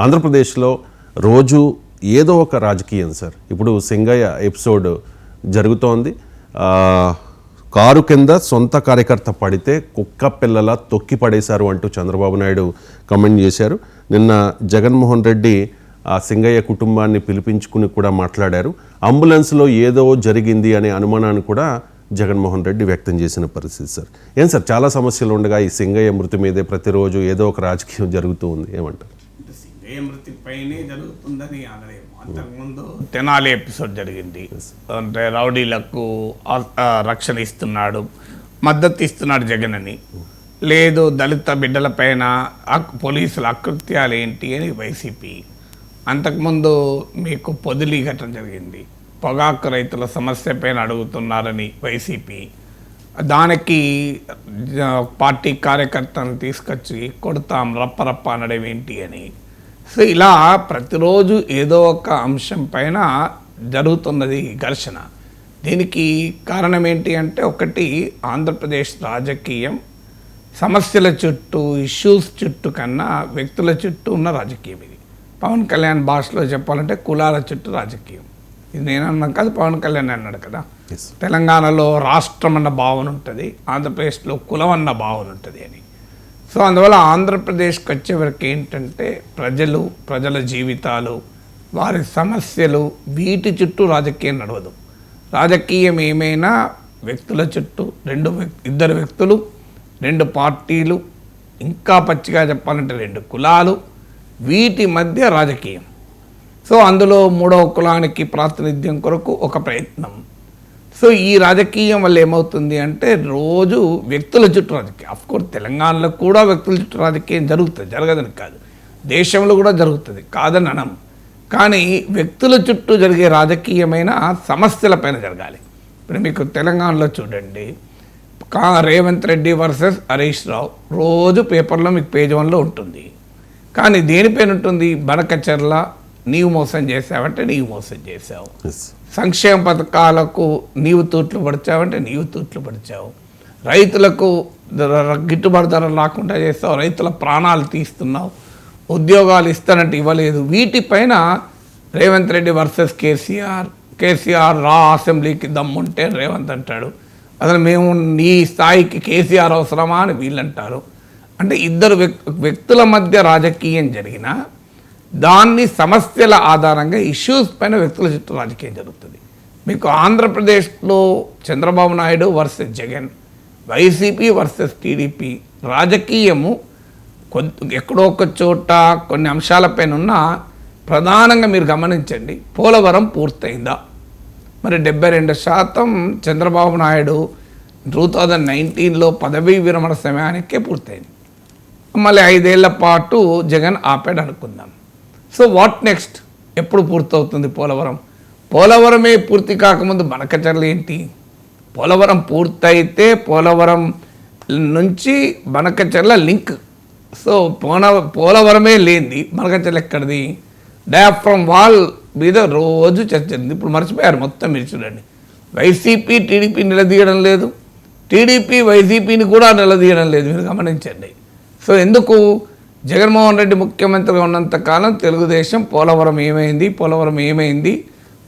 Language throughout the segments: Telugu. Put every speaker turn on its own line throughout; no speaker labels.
ఆంధ్రప్రదేశ్లో రోజు ఏదో ఒక రాజకీయం సార్. ఇప్పుడు సింగయ్య ఎపిసోడ్ జరుగుతోంది. కారు కింద సొంత కార్యకర్త పడితే కుక్క పిల్లల తొక్కి పడేశారు అంటూ చంద్రబాబు నాయుడు కామెంట్ చేశారు. నిన్న జగన్మోహన్ రెడ్డి ఆ సింగయ్య కుటుంబాన్ని పిలిపించుకుని కూడా మాట్లాడారు. అంబులెన్స్లో ఏదో జరిగింది అనే అనుమానాన్ని కూడా జగన్మోహన్ రెడ్డి వ్యక్తం చేసిన పరిస్థితి సార్. ఏం సార్, చాలా సమస్యలు ఉండగా ఈ సింగయ్య మృతి మీదే ప్రతిరోజు ఏదో ఒక రాజకీయం జరుగుతూ ఉంది, ఏమంటారు?
మృతిపైనే జరుగుతుందని అనలేము. అంతకుముందు తెనాలి ఎపిసోడ్ జరిగింది. అంటే రౌడీలకు రక్షణ ఇస్తున్నాడు, మద్దతు ఇస్తున్నాడు జగన్ అని. లేదు దళిత బిడ్డలపైన పోలీసుల అకృత్యాలు ఏంటి అని వైసీపీ. అంతకుముందు మీకు పొదిలి ఘటన జరిగింది, పొగాకు రైతుల సమస్య పైన అడుగుతున్నారని వైసీపీ. దానికి పార్టీ కార్యకర్తలను తీసుకొచ్చి కొడతాం రప్పరప్ప అనడం ఏంటి అని. సో ఇలా ప్రతిరోజు ఏదో ఒక అంశం పైన జరుగుతున్నది ఘర్షణ. దీనికి కారణం ఏంటి అంటే, ఒకటి ఆంధ్రప్రదేశ్ రాజకీయం సమస్యల చుట్టూ, ఇష్యూస్ చుట్టూ కన్నా వ్యక్తుల చుట్టూ ఉన్న రాజకీయం. ఇది పవన్ కళ్యాణ్ భాషలో చెప్పాలంటే కులాల చుట్టూ రాజకీయం. ఇది నేను అన్నాను కాదు, పవన్ కళ్యాణ్ అన్నాడు కదా. తెలంగాణలో రాష్ట్రం అన్న భావన ఉంటుంది, ఆంధ్రప్రదేశ్లో కులం అన్న భావన ఉంటుంది అని. సో అందువల్ల ఆంధ్రప్రదేశ్కి వచ్చేవరకు ఏంటంటే ప్రజల జీవితాలు, వారి సమస్యలు, వీటి చుట్టూ రాజకీయం నడవదు. రాజకీయం ఏమైనా వ్యక్తుల చుట్టూ, ఇద్దరు వ్యక్తులు, రెండు పార్టీలు, ఇంకా పచ్చిగా చెప్పాలంటే రెండు కులాలు, వీటి మధ్య రాజకీయం. సో అందులో మూడవ కులానికి ప్రాతినిధ్యం కొరకు ఒక ప్రయత్నం. సో ఈ రాజకీయం వల్ల ఏమవుతుంది అంటే, రోజు వ్యక్తుల చుట్టూ రాజకీయం. అఫ్కోర్స్ తెలంగాణలో కూడా వ్యక్తుల చుట్టూ రాజకీయం జరుగుతుంది, జరగదని కాదు, దేశంలో కూడా జరుగుతుంది, కాదని అనం. కానీ వ్యక్తుల చుట్టూ జరిగే రాజకీయమైన సమస్యలపైన జరగాలి. ఇప్పుడు మీకు తెలంగాణలో చూడండి, రేవంత్ రెడ్డి వర్సెస్ హరీష్ రావు రోజు పేపర్లో మీకు పేజ్ 1లో ఉంటుంది. కానీ దేనిపైన ఉంటుంది? బనకచెర్ల నీవు మోసం చేసావంటే నీవు మోసం చేసావు, సంక్షేమ పథకాలకు నీవు తూట్లు పడిచావంటే నీవు తూట్లు పడిచావు, రైతులకు గిట్టుబాటు ధర రాకుండా చేస్తావు, రైతుల ప్రాణాలు తీస్తున్నావు, ఉద్యోగాలు ఇస్తానంటే ఇవ్వలేదు. వీటిపైన రేవంత్ రెడ్డి వర్సెస్ కేసీఆర్ రా అసెంబ్లీకి దమ్ముంటే రేవంత్ అంటాడు, అసలు మేము నీ స్థాయికి కేసీఆర్ అవసరమా అని వీళ్ళంటారు. అంటే ఇద్దరు వ్యక్తుల మధ్య రాజకీయం జరిగినా దాన్ని సమస్యల ఆధారంగా ఇష్యూస్ పైన వ్యక్తుల చుట్టూ రాజకీయం జరుగుతుంది. మీకు ఆంధ్రప్రదేశ్లో Chandrababu Naidu versus Jagan, YCP versus TDP రాజకీయము ఎక్కడో ఒక చోట కొన్ని అంశాలపైన ఉన్న. ప్రధానంగా మీరు గమనించండి, పోలవరం పూర్తయిందా? మరి 72% చంద్రబాబు నాయుడు 2019లో పదవీ విరమణ సమయానికే పూర్తయింది. మళ్ళీ 5 ఏళ్ల పాటు జగన్ ఆపాడు అనుకుందాం. So what next? ఎప్పుడు పూర్తవుతుంది పోలవరం? పోలవరమే పూర్తి కాకముందు బనకచెర్ల ఏంటి? పోలవరం పూర్తయితే పోలవరం నుంచి బనకచెర్ల లింక్. సో పోలవరమే లేనిది బనకచెర్ల ఎక్కడిది? డయాఫ్రమ్ వాల్ మీద రోజు చర్చ. ఇప్పుడు మర్చిపోయారు మొత్తం. మీరు చూడండి, వైసీపీ టీడీపీ నిలదీయడం లేదు, టీడీపీ వైసీపీని కూడా నిలదీయడం లేదు. మీరు గమనించండి. సో ఎందుకు? జగన్మోహన్ రెడ్డి ముఖ్యమంత్రిగా ఉన్నంతకాలం తెలుగుదేశం పోలవరం ఏమైంది,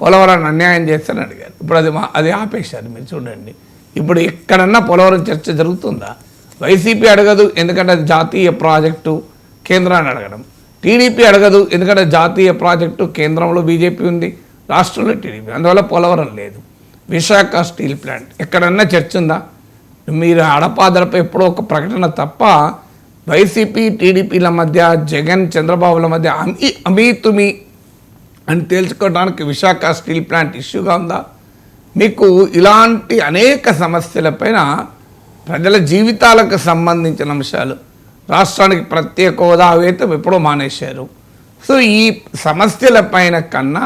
పోలవరాన్ని అన్యాయం చేస్తారని అడిగారు. ఇప్పుడు అది ఆపేశారు. మీరు చూడండి, ఇప్పుడు ఎక్కడన్నా పోలవరం చర్చ జరుగుతుందా? వైసీపీ అడగదు, ఎందుకంటే అది జాతీయ ప్రాజెక్టు, కేంద్రాన్ని అడగడం. టీడీపీ అడగదు, ఎందుకంటే జాతీయ ప్రాజెక్టు, కేంద్రంలో బీజేపీ ఉంది, రాష్ట్రంలో టీడీపీ. అందువల్ల పోలవరం లేదు. విశాఖ స్టీల్ ప్లాంట్ ఎక్కడన్నా చర్చ ఉందా? మీరు అడపాదడప ఎప్పుడో ఒక ప్రకటన తప్ప వైసీపీ టీడీపీల మధ్య, జగన్ చంద్రబాబుల మధ్య అమీతుమి అని తేల్చుకోవడానికి విశాఖ స్టీల్ ప్లాంట్ ఇష్యూగా ఉందా? మీకు ఇలాంటి అనేక సమస్యలపైన, ప్రజల జీవితాలకు సంబంధించిన అంశాలు, రాష్ట్రానికి ప్రత్యేక హోదా వేతం ఎప్పుడో మానేశారు. సో ఈ సమస్యలపైన కన్నా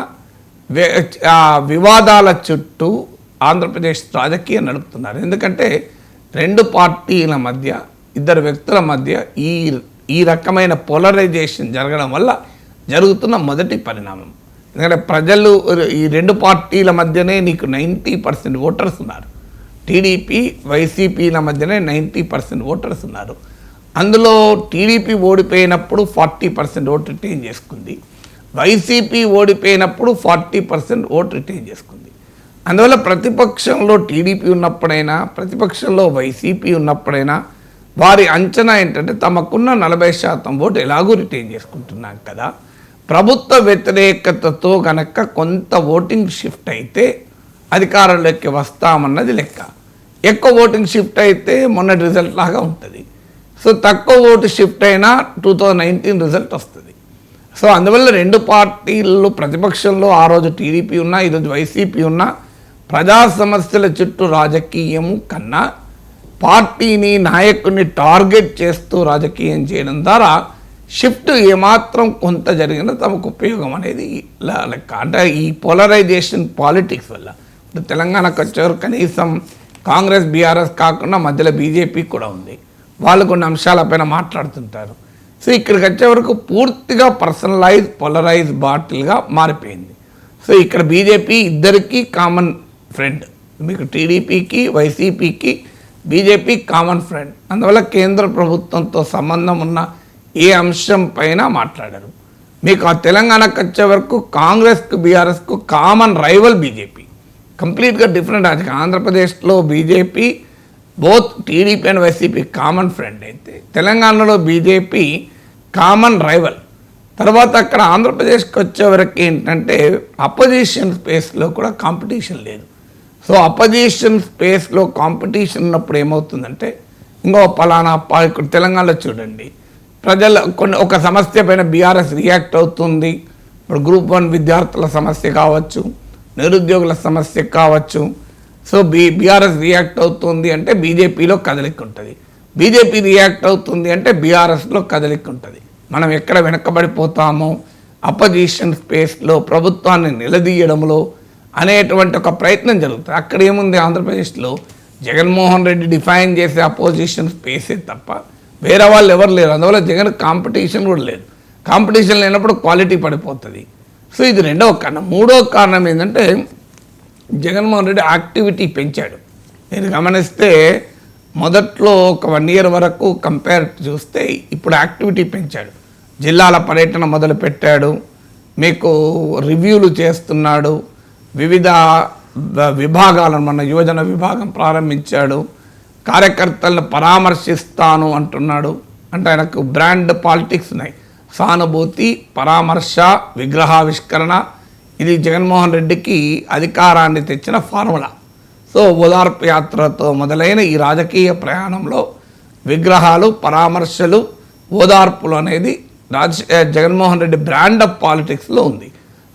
వివాదాల చుట్టూ ఆంధ్రప్రదేశ్ రాజకీయం నడుపుతున్నారు. ఎందుకంటే రెండు పార్టీల మధ్య, ఇద్దరు వ్యక్తుల మధ్య ఈ రకమైన పోలరైజేషన్ జరగడం వల్ల జరుగుతున్న మొదటి పరిణామం. ఎందుకంటే ప్రజలు ఈ రెండు పార్టీల మధ్యనే నీకు 90% ఓటర్స్ ఉన్నారు. టీడీపీ వైసీపీల మధ్యనే 90% ఓటర్స్ ఉన్నారు. అందులో టీడీపీ ఓడిపోయినప్పుడు 40% ఓటు రిటైన్ చేసుకుంది, వైసీపీ ఓడిపోయినప్పుడు 40% ఓటు రిటైన్ చేసుకుంది. అందువల్ల ప్రతిపక్షంలో టీడీపీ ఉన్నప్పుడైనా ప్రతిపక్షంలో వైసీపీ ఉన్నప్పుడైనా వారి అంచనా ఏంటంటే తమకున్న 40% ఓటు ఎలాగూ రిటైన్ చేసుకుంటున్నాం కదా, ప్రభుత్వ వ్యతిరేకతతో గనక కొంత ఓటింగ్ షిఫ్ట్ అయితే అధికారంలోకి వస్తామన్నది లెక్క. ఎక్కువ ఓటింగ్ షిఫ్ట్ అయితే మొన్నటి రిజల్ట్ లాగా ఉంటుంది. సో తక్కువ ఓటు షిఫ్ట్ అయినా 2019 రిజల్ట్ వస్తుంది. సో అందువల్ల రెండు పార్టీలు ప్రతిపక్షంలో ఆ రోజు టీడీపీ ఉన్నా ఈరోజు వైసీపీ ఉన్నా ప్రజా సమస్యల చుట్టూ రాజకీయము కన్నా పార్టీని నాయకుడిని టార్గెట్ చేస్తూ రాజకీయం చేయడం ద్వారా షిఫ్ట్ ఏమాత్రం కొంత జరిగినా తమకు ఉపయోగం అనేది లెక్క. అంటే ఈ పోలరైజేషన్ పాలిటిక్స్ వల్ల ఇప్పుడు తెలంగాణకు వచ్చేవారు కనీసం కాంగ్రెస్ బీఆర్ఎస్ కాకుండా మధ్యలో బీజేపీ కూడా ఉంది, వాళ్ళు కొన్ని అంశాలపైన మాట్లాడుతుంటారు. సో ఇక్కడికి వచ్చే వరకు పూర్తిగా పర్సనలైజ్ పోలరైజ్ బాటిల్గా మారిపోయింది. సో ఇక్కడ బీజేపీ ఇద్దరికీ కామన్ ఫ్రెండ్, మీకు టీడీపీకి వైసీపీకి బీజేపీ కామన్ ఫ్రెండ్. అందువల్ల కేంద్ర ప్రభుత్వంతో సంబంధం ఉన్న ఏ అంశం పైన మాట్లాడారు. మీకు ఆ తెలంగాణకు వచ్చే వరకు కాంగ్రెస్కు బీఆర్ఎస్కు కామన్ రైవల్ బీజేపీ, కంప్లీట్గా డిఫరెంట్. అది ఆంధ్రప్రదేశ్లో BJP both TDP and YCP common friend అయితే తెలంగాణలో బీజేపీ కామన్ రైవల్. తర్వాత అక్కడ ఆంధ్రప్రదేశ్కి వచ్చేవరకు ఏంటంటే అపోజిషన్ స్పేస్లో కూడా కాంపిటీషన్ లేదు. సో అపోజిషన్ స్పేస్లో కాంపిటీషన్ ఉన్నప్పుడు ఏమవుతుందంటే ఇంకో పలానా ఇక్కడ తెలంగాణలో చూడండి, ప్రజల ఒక సమస్య పైన బీఆర్ఎస్ రియాక్ట్ అవుతుంది. ఇప్పుడు గ్రూప్ 1 విద్యార్థుల సమస్య కావచ్చు, నిరుద్యోగుల సమస్య కావచ్చు. సో బీఆర్ఎస్ రియాక్ట్ అవుతుంది అంటే బీజేపీలో కదలిక ఉంటుంది, బీజేపీ రియాక్ట్ అవుతుంది అంటే బీఆర్ఎస్లో కదలిక ఉంటుంది. మనం ఎక్కడ వెనకబడిపోతామో అపోజిషన్ స్పేస్లో ప్రభుత్వాన్ని నిలదీయడంలో అనేటువంటి ఒక ప్రయత్నం జరుగుతుంది. అక్కడ ఏముంది, ఆంధ్రప్రదేశ్లో జగన్మోహన్ రెడ్డి డిఫైన్ చేసే అపోజిషన్ స్పేసే తప్ప వేరే వాళ్ళు ఎవరు లేరు. అందువల్ల జగన్ కాంపిటీషన్ కూడా లేదు. కాంపిటీషన్ లేనప్పుడు క్వాలిటీ పడిపోతుంది. సో ఇది రెండవ కారణం. మూడవ కారణం ఏంటంటే జగన్మోహన్ రెడ్డి యాక్టివిటీ పెంచాడు. మీరు గమనిస్తే మొదట్లో ఒక 1 year వరకు కంపేర్ చూస్తే ఇప్పుడు యాక్టివిటీ పెంచాడు. జిల్లాల పర్యటన మొదలుపెట్టాడు, మీకు రివ్యూలు చేస్తున్నాడు, వివిధ విభాగాలను మన యువజన విభాగం ప్రారంభించాడు, కార్యకర్తలను పరామర్శిస్తాను అంటున్నాడు. అంటే ఆయనకు బ్రాండ్ పాలిటిక్స్ ఉన్నాయి, సానుభూతి, పరామర్శ, విగ్రహావిష్కరణ. ఇది జగన్మోహన్ రెడ్డికి అధికారాన్ని తెచ్చిన ఫార్ములా. సో ఓదార్పు యాత్రతో మొదలైన ఈ రాజకీయ ప్రయాణంలో విగ్రహాలు, పరామర్శలు, ఓదార్పులు అనేది జగన్మోహన్ రెడ్డి బ్రాండ్ ఆఫ్ పాలిటిక్స్లో ఉంది.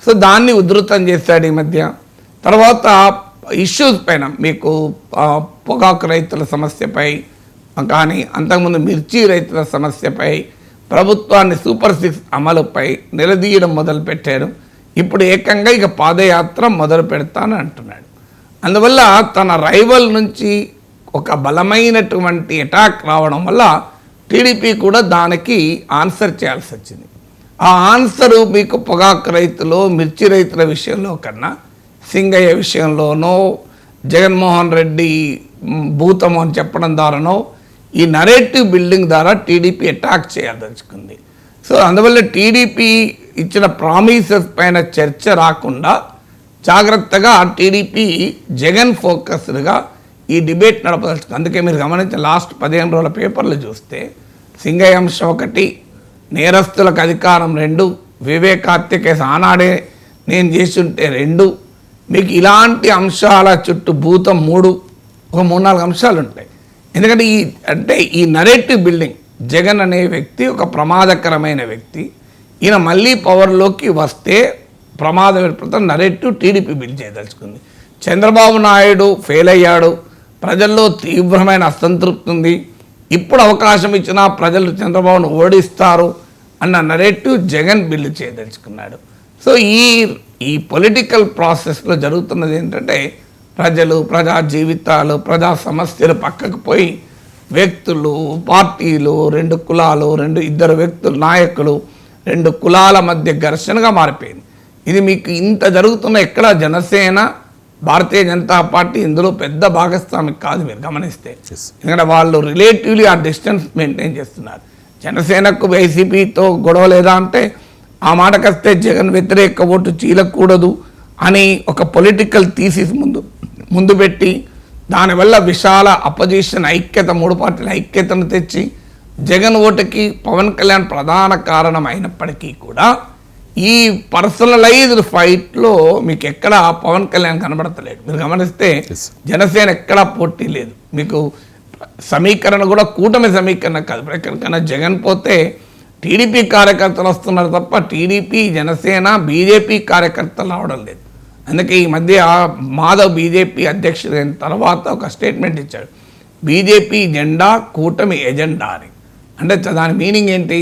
సో దాన్ని ఉధృతం చేశాడు ఈ మధ్య. తర్వాత ఇష్యూస్ పైన మీకు పొగాకు రైతుల సమస్యపై కానీ అంతకుముందు మిర్చి రైతుల సమస్యపై ప్రభుత్వాన్ని సూపర్ 6 అమలుపై నిలదీయడం మొదలుపెట్టారు. ఇప్పుడు ఏకంగా ఇక పాదయాత్ర మొదలు పెడతానని అంటున్నాడు. అందువల్ల తన రైవల్ నుంచి ఒక బలమైనటువంటి అటాక్ రావడం వల్ల టీడీపీ కూడా దానికి ఆన్సర్ చేయాల్సి వచ్చింది. ఆ ఆన్సరు మీకు పొగాకు రైతులు, మిర్చి రైతుల విషయంలో కన్నా సింగయ్య విషయంలోనో జగన్మోహన్ రెడ్డి భూతము అని చెప్పడం ద్వారానో ఈ నరేటివ్ బిల్డింగ్ ద్వారా టీడీపీ అటాక్ చేయదలుచుకుంది. సో అందువల్ల టీడీపీ ఇచ్చిన ప్రామిసెస్ పైన చర్చ రాకుండా జాగ్రత్తగా టీడీపీ జగన్ ఫోకస్డ్గా ఈ డిబేట్ నడపదలుచుకుంది. అందుకే మీరు గమనించిన లాస్ట్ 15 రోజుల పేపర్లు చూస్తే సింగయ్య అంశం 1, నేరస్తులకు అధికారం 2, వివేకాత్య కేసు ఆనాడే నేను చేస్తుంటే 2, మీకు ఇలాంటి అంశాల చుట్టూ భూతం 3, ఒక 3-4 అంశాలు ఉంటాయి. ఎందుకంటే ఈ నరేటివ్ బిల్డింగ్, జగన్ అనే వ్యక్తి ఒక ప్రమాదకరమైన వ్యక్తి, ఈయన మళ్ళీ పవర్లోకి వస్తే ప్రమాదం నరేటివ్ టీడీపీ బిల్డ్ చేయదలుచుకుంది. చంద్రబాబు నాయుడు ఫెయిల్ అయ్యాడు, ప్రజల్లో తీవ్రమైన అసంతృప్తి ఉంది, ఇప్పుడు అవకాశం ఇచ్చినా ప్రజలు చంద్రబాబును ఓడిస్తారు అన్న నరేటివ్ జగన్ బిల్డ్ చేయదలుచుకున్నాడు. సో ఈ పొలిటికల్ ప్రాసెస్లో జరుగుతున్నది ఏంటంటే ప్రజలు, ప్రజా జీవితాలు, ప్రజా సమస్యలు పక్కకు పోయి వ్యక్తులు, పార్టీలు, 2 కులాలు, 2 వ్యక్తులు, నాయకులు, 2 కులాల మధ్య ఘర్షణగా మారిపోయింది. ఇది మీకు ఇంత జరుగుతున్న ఎక్కడ జనసేన భారతీయ జనతా పార్టీ ఇందులో పెద్ద భాగస్వామి కాదు మీరు గమనిస్తే.
Yes.
ఎందుకంటే వాళ్ళు రిలేటివ్లీ ఆ డిస్టెన్స్ మెయింటైన్ చేస్తున్నారు. జనసేనకు వైసీపీతో గొడవ లేదా అంటే ఆ మాటకొస్తే జగన్ వ్యతిరేక ఓటు చీలకూడదు అని ఒక పొలిటికల్ థీసిస్ ముందు పెట్టి దానివల్ల విశాల అపోజిషన్ ఐక్యత, 3 పార్టీల ఐక్యతను తెచ్చి జగన్ ఓటుకి పవన్ కళ్యాణ్ ప్రధాన కారణం అయినప్పటికీ కూడా ఈ పర్సనలైజ్డ్ ఫైట్లో మీకు ఎక్కడ పవన్ కళ్యాణ్ కనబడతలేడు. మీరు గమనిస్తే జనసేన ఎక్కడా పోటీ లేదు. మీకు సమీకరణ కూడా కూటమి సమీకరణ కాదు. ఎక్కడికైనా జగన్ పోతే టీడీపీ కార్యకర్తలు వస్తున్నారు తప్ప టీడీపీ, జనసేన, బీజేపీ కార్యకర్తలు రావడం లేదు. అందుకే ఈ మధ్య మాధవ్ బీజేపీ అధ్యక్షుడు అయిన తర్వాత ఒక స్టేట్మెంట్ ఇచ్చాడు, బీజేపీ జెండా కూటమి ఎజెండా అని. అంటే దాని మీనింగ్ ఏంటి?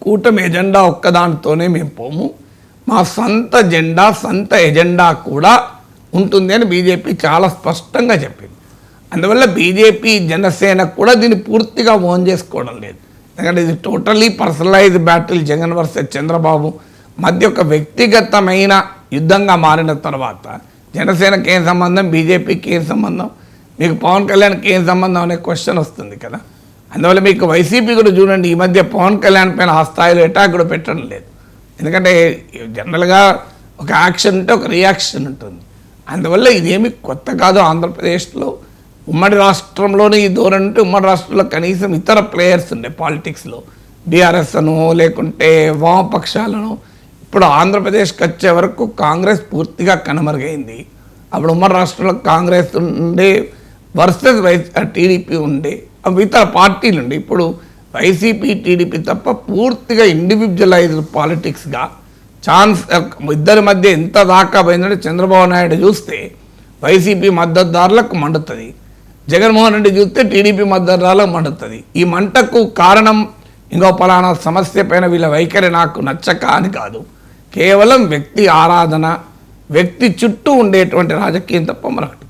కూటమి ఎజెండా ఒక్కదానితోనే మేము పోము, మా సొంత జెండా, సొంత ఎజెండా కూడా ఉంటుంది అని బీజేపీ చాలా స్పష్టంగా చెప్పింది. అందువల్ల బీజేపీ, జనసేన కూడా దీన్ని పూర్తిగా ఓన్ చేసుకోవడం లేదు. ఎందుకంటే ఇది totally personalised battle, Jagan versus Chandrababu మధ్య ఒక వ్యక్తిగతమైన యుద్ధంగా మారిన తర్వాత జనసేనకి ఏం సంబంధం, బీజేపీకి ఏం సంబంధం, మీకు పవన్ కళ్యాణ్కి ఏం సంబంధం అనే క్వశ్చన్ వస్తుంది కదా. అందువల్ల మీకు వైసీపీ కూడా చూడండి, ఈ మధ్య పవన్ కళ్యాణ్ పైన ఆ స్థాయిలో అటాక్ కూడా పెట్టడం లేదు. ఎందుకంటే జనరల్గా ఒక యాక్షన్ ఉంటే ఒక రియాక్షన్ ఉంటుంది. అందువల్ల ఇదేమి కొత్త కాదు. ఆంధ్రప్రదేశ్లో ఉమ్మడి రాష్ట్రంలోనే ఈ ధోరణి ఉంటే ఉమ్మడి రాష్ట్రంలో కనీసం ఇతర ప్లేయర్స్ ఉండే పాలిటిక్స్లో, బీఆర్ఎస్ అను లేకుంటే వామపక్షాలను. ఇప్పుడు ఆంధ్రప్రదేశ్కి వచ్చే వరకు కాంగ్రెస్ పూర్తిగా కనుమరుగైంది. అప్పుడు ఉమ్మడి రాష్ట్రంలో కాంగ్రెస్ ఉండే వర్సెస్ టీడీపీ ఉండే, ఇతర పార్టీలు ఉండే. ఇప్పుడు వైసీపీ, టీడీపీ తప్ప పూర్తిగా ఇండివిజువలైజ్డ్ పాలిటిక్స్గా ఛాన్స్ ఇద్దరి మధ్య ఎంత దాకా పోయిందంటే చంద్రబాబు నాయుడు చూస్తే వైసీపీ మద్దతుదారులకు మండుతుంది, జగన్మోహన్ రెడ్డి చూస్తే టీడీపీ మద్దతుదారులకు మండుతుంది. ఈ మంటకు కారణం ఇంకో పలానా సమస్య పైన వీళ్ళ వైఖరి నాకు నచ్చక అని కాదు, కేవలం వ్యక్తి ఆరాధన, వ్యక్తి చుట్టూ ఉండేటువంటి రాజకీయం తప్ప మరొకటి.